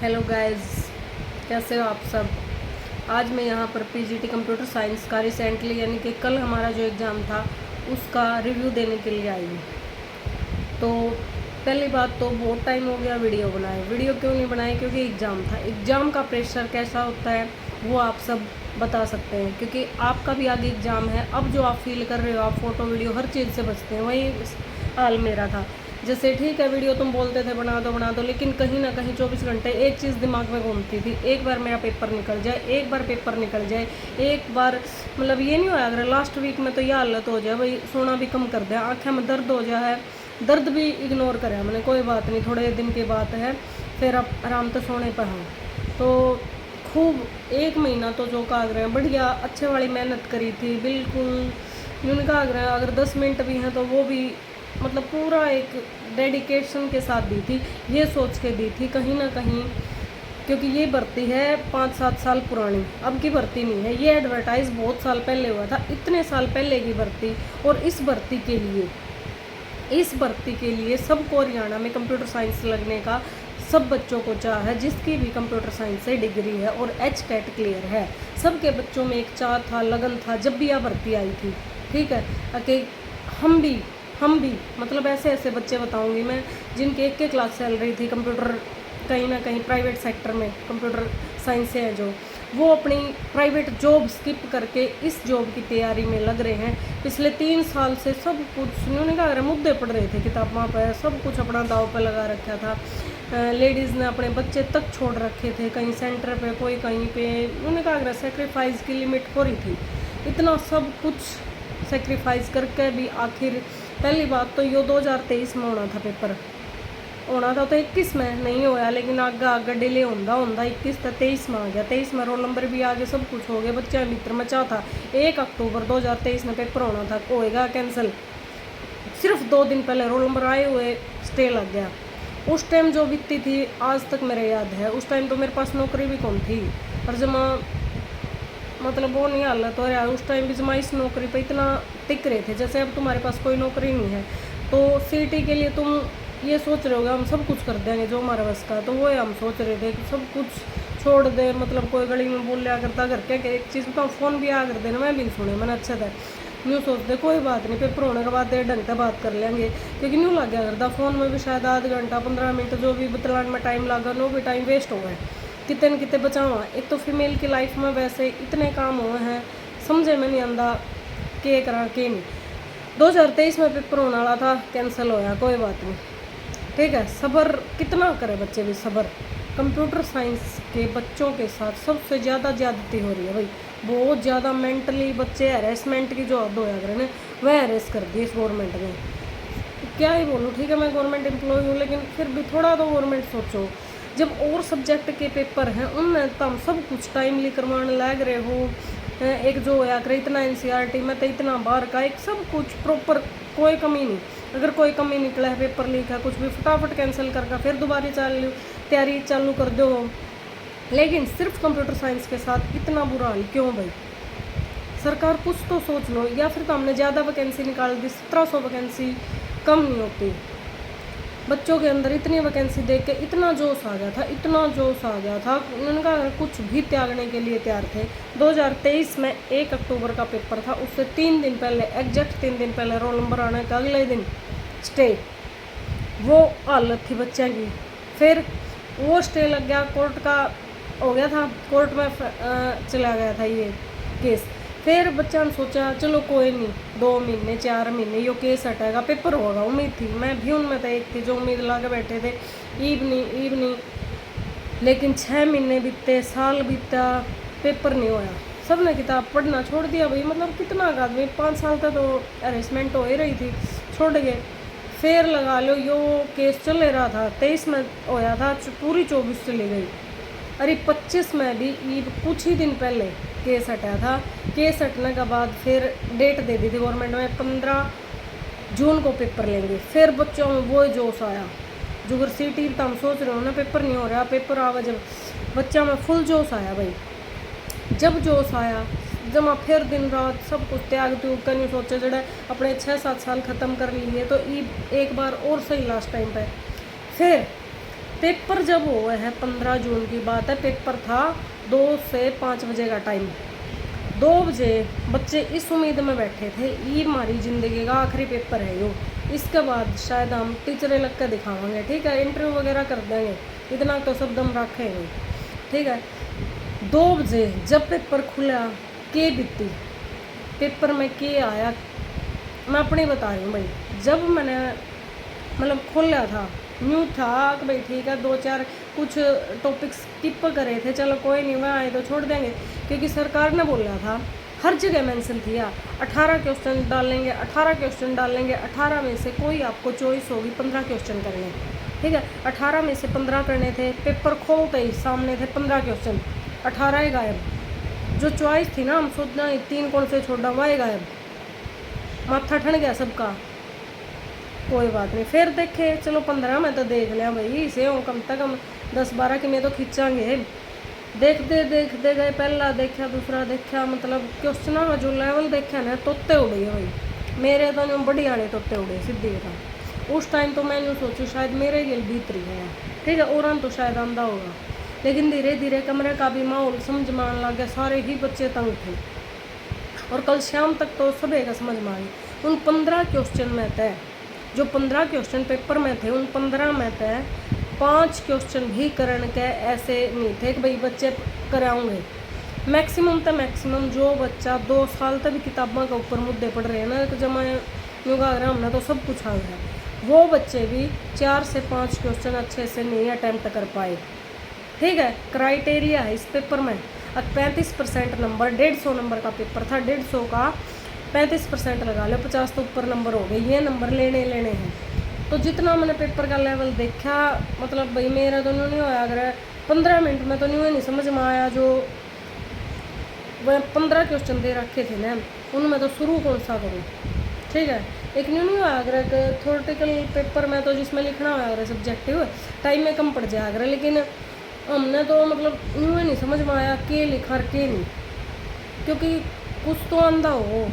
Hello guys, कैसे हो आप सब। आज मैं यहाँ पर पीजीटी कंप्यूटर साइंस का रिसेंटली यानी कि कल हमारा जो एग्ज़ाम था उसका रिव्यू देने के लिए आई हूँ। तो पहली बात तो बहुत टाइम हो गया वीडियो बनाए। वीडियो क्यों नहीं बनाई? क्योंकि एग्ज़ाम था। एग्ज़ाम का प्रेशर कैसा होता है वो आप सब बता सकते हैं, क्योंकि आपका भी आगे एग्ज़ाम है। अब जो आप फील कर रहे हो, आप फ़ोटो वीडियो हर चीज़ से बचते हैं, वही हाल मेरा था। जैसे ठीक है वीडियो तुम बोलते थे बना दो, लेकिन कहीं ना कहीं 24 घंटे एक चीज़ दिमाग में घूमती थी, एक बार मेरा पेपर निकल जाए, एक बार पेपर निकल जाए, एक बार मतलब ये नहीं होया अगर लास्ट वीक में तो यह हालत हो जाए भाई, सोना भी कम कर दिया, आँखें में दर्द हो जाए, दर्द भी इग्नोर करा मैंने, कोई बात नहीं, थोड़े दिन की बात है, फिर अब आराम से सोने पर हूँ। तो खूब 1 महीना तो जो काग रहे हैं बढ़िया अच्छे वाली मेहनत करी थी बिल्कुल। यूँ काग रहे हैं अगर 10 मिनट भी हैं तो वो भी मतलब पूरा एक डेडिकेशन के साथ दी थी, ये सोच के दी थी कहीं ना कहीं, क्योंकि ये भर्ती है 5-7 साल पुरानी, अब की भर्ती नहीं है। ये एडवर्टाइज बहुत साल पहले हुआ था, इतने साल पहले की भर्ती। और इस भर्ती के लिए सबको हरियाणा में कंप्यूटर साइंस लगने का सब बच्चों को चाह है, जिसकी भी कंप्यूटर साइंस से डिग्री है और HCAT क्लियर है। सबके बच्चों में एक चाह था, लगन था जब भी यह भर्ती आई थी। ठीक है कि हम भी मतलब ऐसे बच्चे बताऊंगी मैं जिनकी एक क्लास सैलरी थी कंप्यूटर, कहीं ना कहीं प्राइवेट सेक्टर में कंप्यूटर साइंस से है जो, वो अपनी प्राइवेट जॉब स्किप करके इस जॉब की तैयारी में लग रहे हैं। पिछले 3 साल से सब कुछ उन्होंने कहा मुद्दे पढ़ रहे थे किताबों पर, सब कुछ अपना दाव पर लगा रखा था। लेडीज़ ने अपने बच्चे तक छोड़ रखे थे, कहीं सेंटर पे कोई कहीं पे, उन्होंने कहा सेक्रीफाइस की लिमिट हो रही थी। इतना सब कुछ सेक्रीफाइस करके भी आखिर पहली बात तो यो 2023 में होना था पेपर, होना था तो 21 में नहीं होया, लेकिन आगे डिले होंदा 21 था 23 में आ गया। 23 में रोल नंबर भी आ गए, सब कुछ हो गया। बच्चा मित्र में चाह था 1 अक्टूबर 2023 में पेपर होना था, होएगा कैंसिल। सिर्फ 2 दिन पहले रोल नंबर आए हुए स्टे लग गया। उस टाइम जो बीती थी आज तक मेरे याद है। उस टाइम तो मेरे पास नौकरी भी कौन थी, और जमा मतलब वो नहीं हालत हो रहा। उस टाइम भी जमा इस नौकरी पे इतना टिक रहे थे जैसे अब तुम्हारे पास कोई नौकरी नहीं है। तो सीटी के लिए तुम ये सोच रहे होगे हम सब कुछ कर देंगे जो हमारे बस का, तो वो हम सोच रहे थे कि सब कुछ छोड़ दे। मतलब कोई गली में बोल लिया करता घर के एक चीज़ बताऊँ, फ़ोन भी आ कर देना, मैं भी नहीं सुने, मैंने अच्छा था न्यू सोचते कोई बात नहीं, पेपर होने के बाद 1.5 घंटे बात कर लेंगे, क्योंकि न्यू लग गया करता फ़ोन में भी शायद आधा घंटा 15 मिनट जो भी बतलाने में टाइम लगा नो भी टाइम वेस्ट हो गए, कितने न कितने बचा हुआ। एक तो फीमेल की लाइफ में वैसे इतने काम हुए हैं, समझे में नहीं आंदा के करा के नहीं। 2023 में पेपर होने वाला था, कैंसिल होया, कोई बात नहीं। ठीक है, सब्र कितना करे बच्चे भी सब्र। कंप्यूटर साइंस के बच्चों के साथ सबसे ज़्यादा ज़्यादती हो रही है भाई, बहुत ज़्यादा। मेंटली बच्चे हैरेसमेंट की जो हद होया करे ना, वह हैरेस कर दी इस गवर्नमेंट ने। क्या ही बोलूँ, ठीक है मैं गवर्नमेंट एम्प्लॉय हूँ, लेकिन फिर भी थोड़ा तो गवर्नमेंट सोचो। जब और सब्जेक्ट के पेपर हैं उनमें तो हम सब कुछ टाइमली करवाने लग रहे हो। एक जो होया करे इतना NCERT में तो इतना बाहर का एक सब कुछ प्रॉपर, कोई कमी नहीं। अगर कोई कमी निकला है, पेपर लीक है, कुछ भी फटाफट कैंसिल करके फिर दोबारा तैयारी चालू कर दो। लेकिन सिर्फ कंप्यूटर साइंस के साथ इतना बुरा हाल क्यों भाई? सरकार कुछ तो सोच लो, या फिर तो हमने ज़्यादा वैकेंसी निकाल दी, 1700 वैकेंसी कम नहीं होती। बच्चों के अंदर इतनी वैकेंसी देख के इतना जोश आ गया था, इतना जोश आ गया था, उन्होंने कहा कुछ भी त्यागने के लिए तैयार थे। 2023 में 1 अक्टूबर का पेपर था, उससे 3 दिन पहले, एग्जैक्ट 3 दिन पहले रोल नंबर आने का अगले दिन स्टे, वो हालत थी बच्चे की। फिर वो स्टे लग गया, कोर्ट का हो गया था, कोर्ट में चला गया था ये केस। फिर बच्चा ने सोचा चलो कोई नहीं, 2 महीने 4 महीने यो केस हटेगा, पेपर होगा, उम्मीद थी। मैं भी उनमें तो एक थी जो उम्मीद ला के बैठे थे, ईब नहीं। लेकिन 6 महीने बीते, साल बीता, पेपर नहीं होया। सब ने किताब पढ़ना छोड़ दिया भाई। मतलब कितना आदमी 5 साल तक तो अरेस्टमेंट हो ही रही थी, छोड़ गए। फिर लगा लो यो केस चल रहा था, 23 में होया था, पूरी 24 चली गई। अरे 25 में भी ईब कुछ ही दिन पहले केस हटा था। केस हटने के बाद फिर डेट दे दी थी गवर्नमेंट में, 15 जून को पेपर लेंगे। फिर बच्चों में वो जोश आया, जुगर सिटी तो हम सोच रहे हो ना पेपर नहीं हो रहा, पेपर आवा, जब बच्चा में फुल जोश आया भाई। जब जोश आया जमा फिर दिन रात सब कुछ त्याग त्यूग कर नहीं सोचे, जड़े अपने 6-7 साल ख़त्म कर लिए तो एक बार और सही लास्ट टाइम पे। फिर पेपर जब हुआ है 15 जून की बात है, पेपर था 2 से 5 बजे का टाइम। 2 बजे बच्चे इस उम्मीद में बैठे थे ये हमारी ज़िंदगी का आखिरी पेपर है यो, इसके बाद शायद हम टीचरें लग कर दिखावाएंगे, ठीक है, इंटरव्यू वगैरह कर देंगे, इतना तो सब दम रखेंगे, ठीक है। 2 बजे जब पेपर खुला, के बीती पेपर में के आया, मैं अपनी बता रही हूँ भाई। जब मैंने मतलब खोला था, न्यू था कि भाई ठीक है 2-4 कुछ टॉपिक्स स्किप करे थे, चलो कोई नहीं, वहाँ आए तो छोड़ देंगे, क्योंकि सरकार ने बोला था, हर जगह मेंशन किया 18 क्वेश्चन डालेंगे, 18 क्वेश्चन डालेंगे, 18 में से कोई आपको चॉइस होगी 15 क्वेश्चन करने, ठीक है। 18 में से 15 करने थे, पेपर खोलते ही सामने थे 15 क्वेश्चन, 18 ही गायब। जो चॉइस थी ना, हम सोचना 3 कौन से छोड़ा, वह गायब, माथा ठन गया सबका। कोई बात नहीं, फिर देखे, चलो 15 में तो देख लिया भाई, इसे हो कम से कम 10-12 की में तो खींचांगे। देखते देखते गए, पहला देखा, दूसरा देखा, मतलब क्वेश्चन का जो लेवल देखा ना, तोते उड़े भाई मेरे, तो नहीं बढ़िया ने तोते उड़े सीधे था। उस टाइम तो मैंने सोची शायद मेरे लिए बीत रही है, ठीक है, और तो शायद आंदा होगा, लेकिन धीरे धीरे कमरे का भी माहौल समझ में आने लग गया, सारे ही बच्चे तंग थे, और कल शाम तक तो सभी का समझ में आई। उन 15 क्वेश्चन में थे, जो 15 क्वेश्चन पेपर में थे, उन 15 में थे 5 क्वेश्चन भी करण के ऐसे नहीं थे कि भाई बच्चे कराऊंगे। मैक्सिमम तो मैक्सिमम जो बच्चा 2 साल तक भी किताबों के ऊपर मुद्दे पढ़ रहे हैं ना, कि जब मैं यूँ कह रहा हमने तो सब कुछ आ गया, वो बच्चे भी 4 से 5 क्वेश्चन अच्छे से नहीं अटैम्प्ट कर पाए, ठीक है। क्राइटेरिया है इस पेपर में, अब 35% नंबर, 150 नंबर का पेपर था, 150 का 35% लगा लो, 50 तो ऊपर नंबर हो गए, ये नंबर लेने हैं। तो जितना मैंने पेपर का लेवल देखा, मतलब भाई मेरा तो नहीं होया, अगर 15 मिनट में तो नहीं समझ में आया। जो वह 15 क्वेश्चन दे रखे थे ना, उनमें तो शुरू कौन सा करूँ, ठीक है। एक नहीं होया, अगर थ्योरेटिकल पेपर में तो जिसमें लिखना होया अगर सब्जेक्टिव टाइम में कम पड़ जाए अगर, लेकिन हमने तो मतलब यूँ नहीं समझ में आया के लिखा और के नहीं, क्योंकि कुछ तो आंदा हो,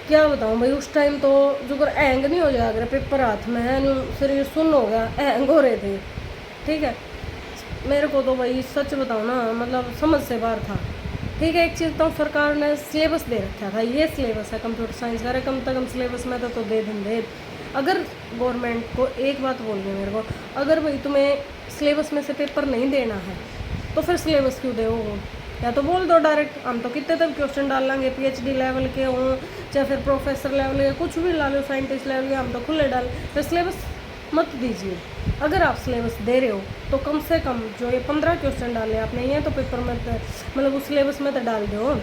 क्या बताऊँ भाई। उस टाइम तो जो अगर हैंग नहीं हो जाए अगर पेपर हाथ में है, शरीर सुन्न हो गया, हैंग हो रहे थे, ठीक है। मेरे को तो भाई सच बताऊँ ना, मतलब समझ से बाहर था, ठीक है। एक चीज़ तो सरकार ने सिलेबस दे रखा था, ये सिलेबस है कंप्यूटर साइंस का, कम से कम सिलेबस में तो दे दें। अगर गवर्नमेंट को एक बात बोलनी है मेरे को, अगर भाई तुम्हें सिलेबस में से पेपर नहीं देना है तो फिर सिलेबस क्यों दे, या तो बोल दो डायरेक्ट, हम तो कितने तक क्वेश्चन डाल लेंगे, PhD लेवल के हों चाहे फिर प्रोफेसर लेवल के, कुछ भी ला लो, साइंटिस्ट लेवल के, हम तो खुले डाल, फिर सिलेबस मत दीजिए। अगर आप सिलेबस दे रहे हो तो कम से कम जो ये 15 क्वेश्चन डाले आपने, ये तो पेपर में मतलब उस सिलेबस में तो डाल दो।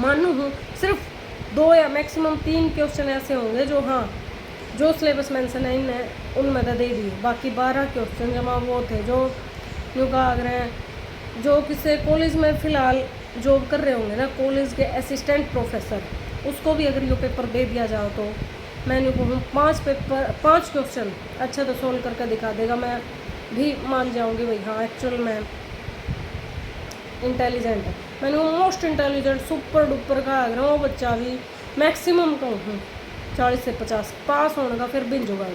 मानू हूँ सिर्फ 2 या मैक्सिमम 3 क्वेश्चन ऐसे होंगे जो हाँ जो सिलेबस मेंशन है इनने उनमें तो दे दी, बाकी 12 क्वेश्चन जमा वो थे जो यूँ कहा अगर जो किसी कॉलेज में फ़िलहाल जॉब कर रहे होंगे ना, कॉलेज के असिस्टेंट प्रोफेसर, उसको भी अगर ये पेपर दे दिया जाओ तो मैं यूँ कहूँ 5 क्वेश्चन अच्छा तो सोल्व करके दिखा देगा, मैं भी मान जाऊँगी भाई हाँ एक्चुअल में इंटेलिजेंट है। मैंने वो मोस्ट इंटेलिजेंट सुपर डुपर का अगर वो बच्चा भी मैक्सिमम कहूँ 40 से 50 पास होने का फिर भी जुगाड़।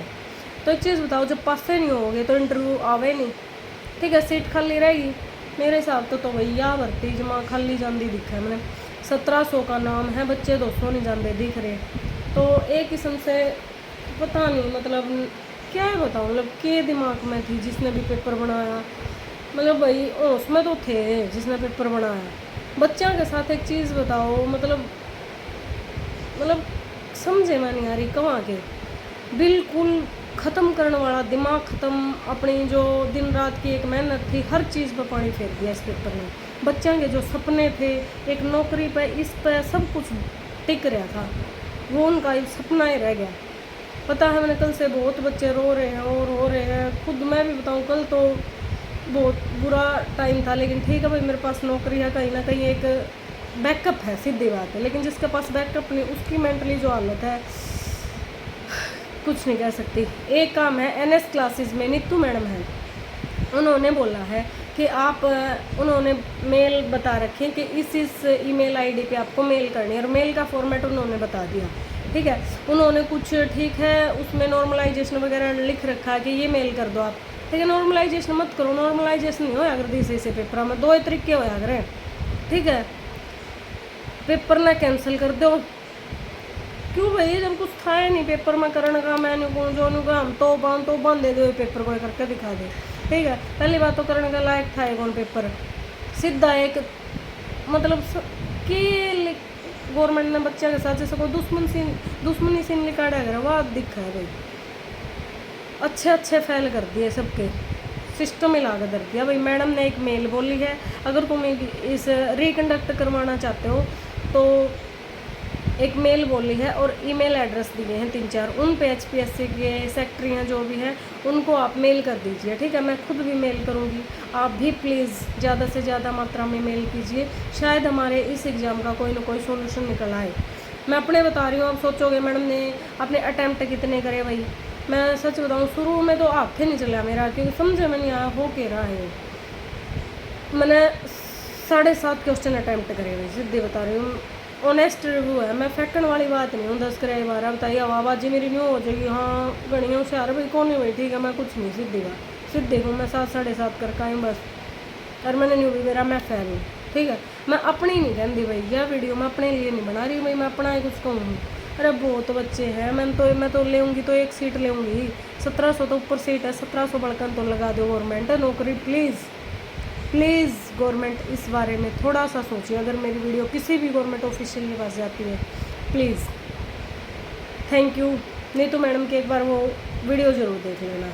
तो एक चीज़ बताओ, जब पास नहीं होगे तो इंटरव्यू आवे नहीं, ठीक है, सीट खाली रहेगी। मेरे हिसाब तो भैया भर्ती जमा खाली जाती दिखा है मैंने, 1700 का नाम है, बच्चे 200 नहीं जाते दिख रहे। तो एक किस्म से पता नहीं मतलब क्या है बताऊँ, मतलब के दिमाग में थी जिसने भी पेपर बनाया, मतलब भाई उसमें तो थे जिसने पेपर बनाया। बच्चों के साथ एक चीज़ बताओ, मतलब समझे में नहीं आ रही, कहाँ के बिल्कुल ख़त्म करने वाला दिमाग ख़त्म, अपनी जो दिन रात की एक मेहनत थी हर चीज़ पर पानी फेर दिया इस पेपर ने। बच्चों के जो सपने थे एक नौकरी पे इस पे सब कुछ टिक रहा था, वो उनका एक सपना ही रह गया। पता है मैंने कल से बहुत बच्चे रो रहे हैं और रो रहे हैं, खुद मैं भी बताऊँ कल तो बहुत बुरा टाइम था, लेकिन ठीक है भाई मेरे पास नौकरी है, कहीं ना कहीं एक बैकअप है, सीधी बात है। लेकिन जिसके पास बैकअप नहीं उसकी मेंटली जो हालत है कुछ नहीं कह सकती। एक काम है NS क्लासेस में नीतू मैडम है, उन्होंने बोला है कि आप उन्होंने मेल बता रखे कि इस ईमेल ID पे आपको मेल करनी है, और मेल का फॉर्मेट उन्होंने बता दिया ठीक है। उन्होंने कुछ ठीक है उसमें नॉर्मलाइजेशन वगैरह लिख रखा है कि ये मेल कर दो आप, ठीक है। नॉर्मलाइजेशन मत करो, नॉर्मलाइजेशन नहीं होया कर इसे पेपर में 2 ही तरीके होया करें, ठीक है। पेपर ना कैंसिल कर दो, क्यों भाई जब कुछ था ही नहीं पेपर में करने का, मैं नहीं जो नहीं हम तो बांध दे दो पेपर को करके दिखा दे, ठीक है। पहली बात तो करने का लायक था कौन पेपर, सीधा एक मतलब कि गवर्नमेंट ने बच्चे के साथ जैसे कोई दुश्मनी सीन निकाला है वह दिखा है भाई। अच्छे फेल कर दिए सबके, सिस्टम ही लाकर धर दिया भाई। मैडम ने एक मेल बोली है, अगर तुम इस रिकंडक्ट करवाना चाहते हो तो एक मेल बोली है और ईमेल एड्रेस दिए हैं 3-4, उन पे HPSC के सेक्रेटरियाँ जो भी हैं उनको आप मेल कर दीजिए, ठीक है। मैं खुद भी मेल करूँगी, आप भी प्लीज़ ज़्यादा से ज़्यादा मात्रा में मेल कीजिए, शायद हमारे इस एग्ज़ाम का कोई ना कोई सोल्यूशन निकल आए। मैं अपने बता रही हूँ, आप सोचोगे मैडम ने अपने अटैम्प्ट कितने करे भाई। मैं सच बताऊँ शुरू में तो हाथ ही नहीं चला मेरा, क्योंकि समझे में नहीं आया हो के रहा है। मैंने 7.5 क्वेश्चन अटैम्प्ट करे भाई, सीधे बता रही हूँ, ऑनेस्ट रिव्यू है। मैं फेंकने वाली बात नहीं हूँ, 10 कराए 12 बताइए आवाबाजी मेरी नहीं हो जाएगी, हाँ गणिया होशियार भाई कौन नहीं भाई, ठीक है। मैं कुछ नहीं सीधी हूँ, मैं 7-7.5 करके आई बस, और मैंने नहीं भी मेरा मैं फेल हूँ, ठीक है। मैं अपनी नहीं कहती भाई, यह वीडियो मैं अपने लिए नहीं बना रही भाई, मैं अपना ही कुछ कहूँ। अरे बहुत बच्चे हैं, मैं तो लेऊँगी तो 1 सीट लेऊँगी, 1700 तो ऊपर सीट है, 1700 बढ़कर तो लगा दो गवर्नमेंट नौकरी प्लीज़ गवर्नमेंट इस बारे में थोड़ा सा सोचिए। अगर मेरी वीडियो किसी भी गवर्नमेंट ऑफिशियल के पास जाती है प्लीज़, थैंक यू। नहीं तो मैडम की एक बार वो वीडियो ज़रूर देख लेना।